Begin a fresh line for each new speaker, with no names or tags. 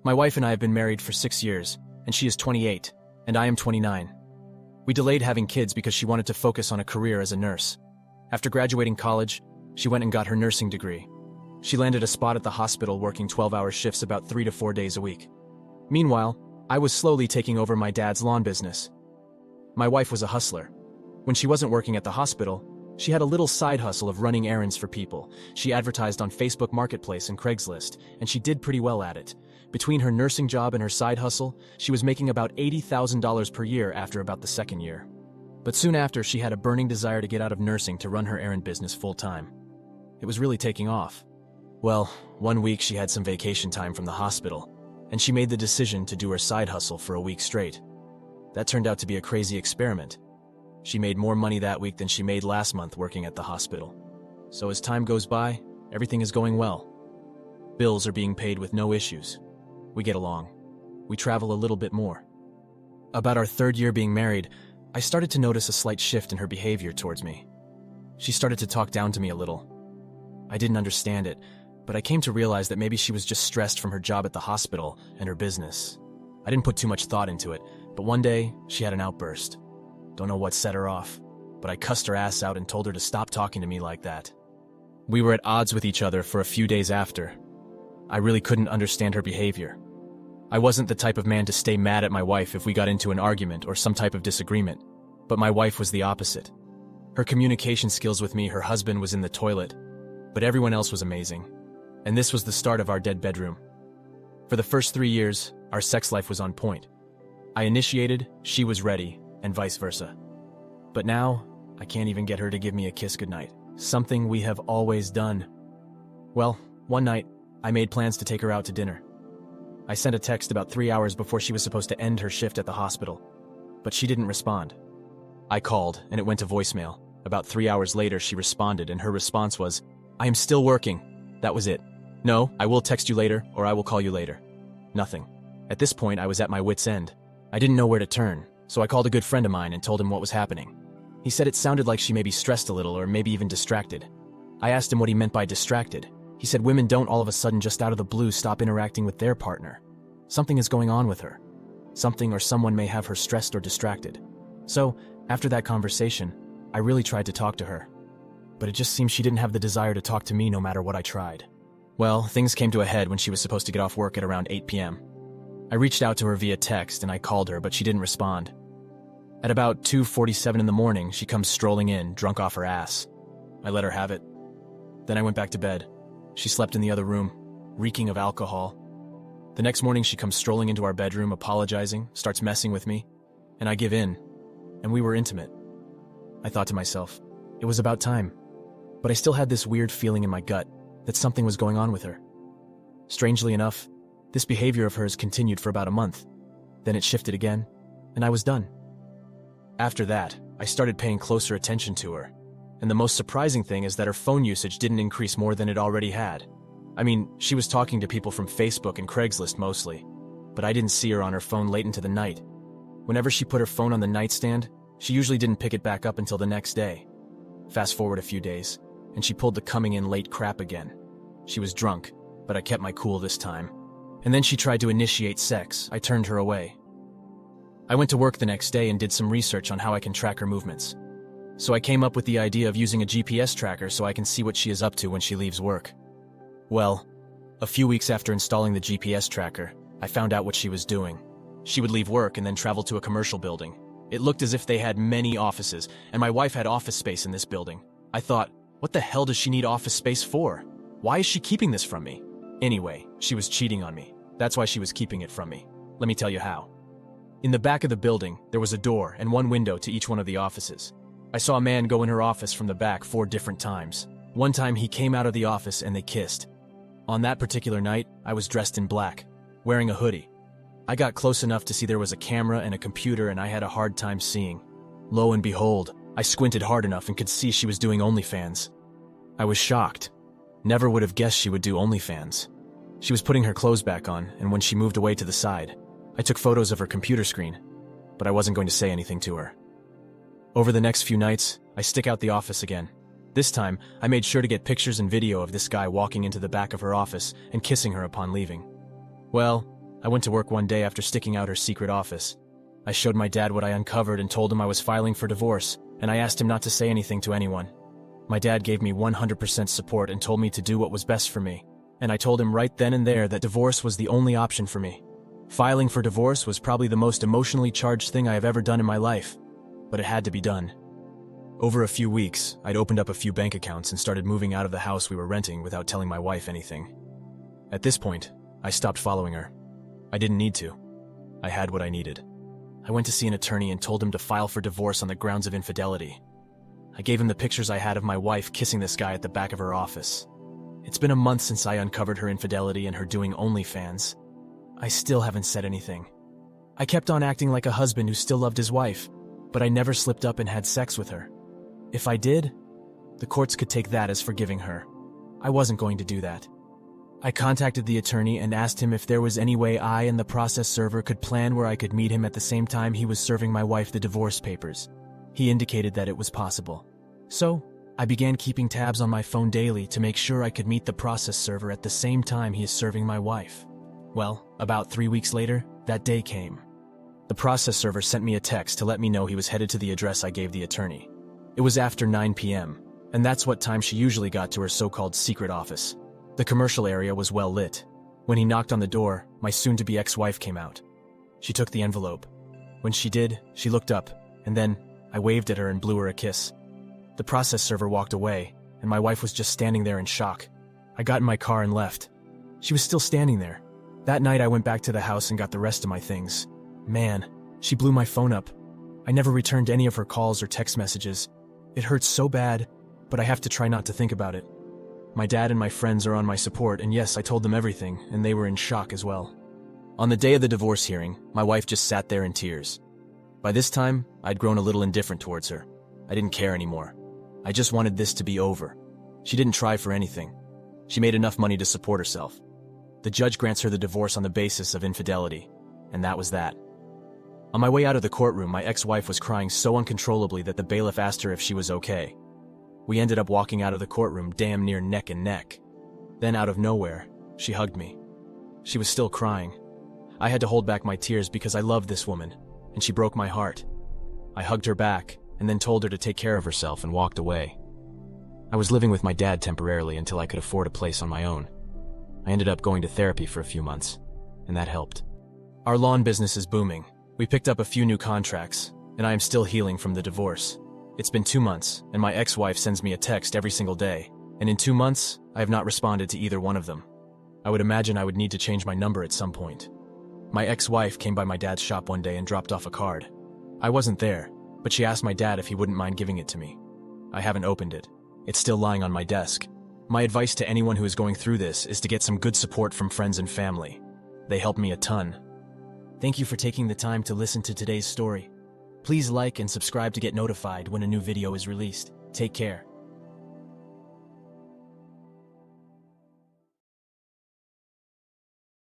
My wife and I have been married for 6 years, and she is 28, and I am 29. We delayed having kids because she wanted to focus on a career as a nurse. After graduating college, she went and got her nursing degree. She landed a spot at the hospital working 12-hour shifts about 3 to 4 days a week. Meanwhile, I was slowly taking over my dad's lawn business. My wife was a hustler. When she wasn't working at the hospital, she had a little side hustle of running errands for people. She advertised on Facebook Marketplace and Craigslist, and she did pretty well at it. Between her nursing job and her side hustle, she was making about $80,000 per year after about the second year. But soon after, she had a burning desire to get out of nursing to run her errand business full-time. It was really taking off. Well, one week she had some vacation time from the hospital, and she made the decision to do her side hustle for a week straight. That turned out to be a crazy experiment. She made more money that week than she made last month working at the hospital. So as time goes by, everything is going well. Bills are being paid with no issues. We get along. We travel a little bit more. About our third year being married, I started to notice a slight shift in her behavior towards me. She started to talk down to me a little. I didn't understand it, but I came to realize that maybe she was just stressed from her job at the hospital and her business. I didn't put too much thought into it, but one day, she had an outburst. Don't know what set her off, but I cussed her ass out and told her to stop talking to me like that. We were at odds with each other for a few days after. I really couldn't understand her behavior. I wasn't the type of man to stay mad at my wife if we got into an argument or some type of disagreement, but my wife was the opposite. Her communication skills with me, her husband was in the toilet, but everyone else was amazing. And this was the start of our dead bedroom. For the first 3 years, our sex life was on point. I initiated, she was ready, and vice versa. But now, I can't even get her to give me a kiss goodnight. Something we have always done. Well, one night, I made plans to take her out to dinner. I sent a text about 3 hours before she was supposed to end her shift at the hospital, but she didn't respond. I called, and it went to voicemail. About 3 hours later, she responded, and her response was, "I am still working." That was it. "No, I will text you later, or I will call you later." Nothing. At this point, I was at my wit's end. I didn't know where to turn, so I called a good friend of mine and told him what was happening. He said it sounded like she may be stressed a little or maybe even distracted. I asked him what he meant by distracted. He said women don't all of a sudden just out of the blue stop interacting with their partner. Something is going on with her. Something or someone may have her stressed or distracted. So, after that conversation, I really tried to talk to her. But it just seemed she didn't have the desire to talk to me no matter what I tried. Well, things came to a head when she was supposed to get off work at around 8 p.m. I reached out to her via text and I called her, but she didn't respond. At about 2:47 in the morning, she comes strolling in, drunk off her ass. I let her have it. Then I went back to bed. She slept in the other room, reeking of alcohol. The next morning, she comes strolling into our bedroom, apologizing, starts messing with me, and I give in, and we were intimate. I thought to myself, it was about time, but I still had this weird feeling in my gut that something was going on with her. Strangely enough, this behavior of hers continued for about a month. Then it shifted again, and I was done. After that, I started paying closer attention to her, and the most surprising thing is that her phone usage didn't increase more than it already had. I mean, she was talking to people from Facebook and Craigslist mostly, but I didn't see her on her phone late into the night. Whenever she put her phone on the nightstand, she usually didn't pick it back up until the next day. Fast forward a few days, and she pulled the coming in late crap again. She was drunk, but I kept my cool this time. And then she tried to initiate sex. I turned her away. I went to work the next day and did some research on how I can track her movements. So I came up with the idea of using a GPS tracker so I can see what she is up to when she leaves work. Well, a few weeks after installing the GPS tracker, I found out what she was doing. She would leave work and then travel to a commercial building. It looked as if they had many offices, and my wife had office space in this building. I thought, what the hell does she need office space for? Why is she keeping this from me? Anyway, she was cheating on me. That's why she was keeping it from me. Let me tell you how. In the back of the building, there was a door and one window to each one of the offices. I saw a man go in her office from the back 4 different times. One time he came out of the office and they kissed. On that particular night, I was dressed in black, wearing a hoodie. I got close enough to see there was a camera and a computer and I had a hard time seeing. Lo and behold, I squinted hard enough and could see she was doing OnlyFans. I was shocked. Never would have guessed she would do OnlyFans. She was putting her clothes back on, and when she moved away to the side, I took photos of her computer screen, but I wasn't going to say anything to her. Over the next few nights, I stick out the office again. This time, I made sure to get pictures and video of this guy walking into the back of her office and kissing her upon leaving. Well, I went to work one day after sticking out her secret office. I showed my dad what I uncovered and told him I was filing for divorce, and I asked him not to say anything to anyone. My dad gave me 100% support and told me to do what was best for me, and I told him right then and there that divorce was the only option for me. Filing for divorce was probably the most emotionally charged thing I have ever done in my life, but it had to be done. Over a few weeks, I'd opened up a few bank accounts and started moving out of the house we were renting without telling my wife anything. At this point, I stopped following her. I didn't need to. I had what I needed. I went to see an attorney and told him to file for divorce on the grounds of infidelity. I gave him the pictures I had of my wife kissing this guy at the back of her office. It's been a month since I uncovered her infidelity and her doing OnlyFans. I still haven't said anything. I kept on acting like a husband who still loved his wife, but I never slipped up and had sex with her. If I did, the courts could take that as forgiving her. I wasn't going to do that. I contacted the attorney and asked him if there was any way I and the process server could plan where I could meet him at the same time he was serving my wife the divorce papers. He indicated that it was possible. So, I began keeping tabs on my phone daily to make sure I could meet the process server at the same time he is serving my wife. Well, about 3 weeks later, that day came. The process server sent me a text to let me know he was headed to the address I gave the attorney. It was after 9 p.m., and that's what time she usually got to her so-called secret office. The commercial area was well lit. When he knocked on the door, my soon-to-be ex-wife came out. She took the envelope. When she did, she looked up, and then I waved at her and blew her a kiss. The process server walked away, and my wife was just standing there in shock. I got in my car and left. She was still standing there. That night I went back to the house and got the rest of my things. Man, she blew my phone up. I never returned any of her calls or text messages. It hurts so bad, but I have to try not to think about it. My dad and my friends are on my support, and yes, I told them everything, and they were in shock as well. On the day of the divorce hearing, my wife just sat there in tears. By this time, I'd grown a little indifferent towards her. I didn't care anymore. I just wanted this to be over. She didn't try for anything. She made enough money to support herself. The judge grants her the divorce on the basis of infidelity, and that was that. On my way out of the courtroom, my ex-wife was crying so uncontrollably that the bailiff asked her if she was okay. We ended up walking out of the courtroom damn near neck and neck. Then out of nowhere, she hugged me. She was still crying. I had to hold back my tears because I loved this woman, and she broke my heart. I hugged her back, and then told her to take care of herself and walked away. I was living with my dad temporarily until I could afford a place on my own. I ended up going to therapy for a few months, and that helped. Our lawn business is booming. We picked up a few new contracts, and I am still healing from the divorce. It's been 2 months, and my ex-wife sends me a text every single day, and in 2 months, I have not responded to either one of them. I would imagine I would need to change my number at some point. My ex-wife came by my dad's shop one day and dropped off a card. I wasn't there, but she asked my dad if he wouldn't mind giving it to me. I haven't opened it. It's still lying on my desk. My advice to anyone who is going through this is to get some good support from friends and family. They help me a ton. Thank you for taking the time to listen to today's story. Please like and subscribe to get notified when a new video is released. Take care.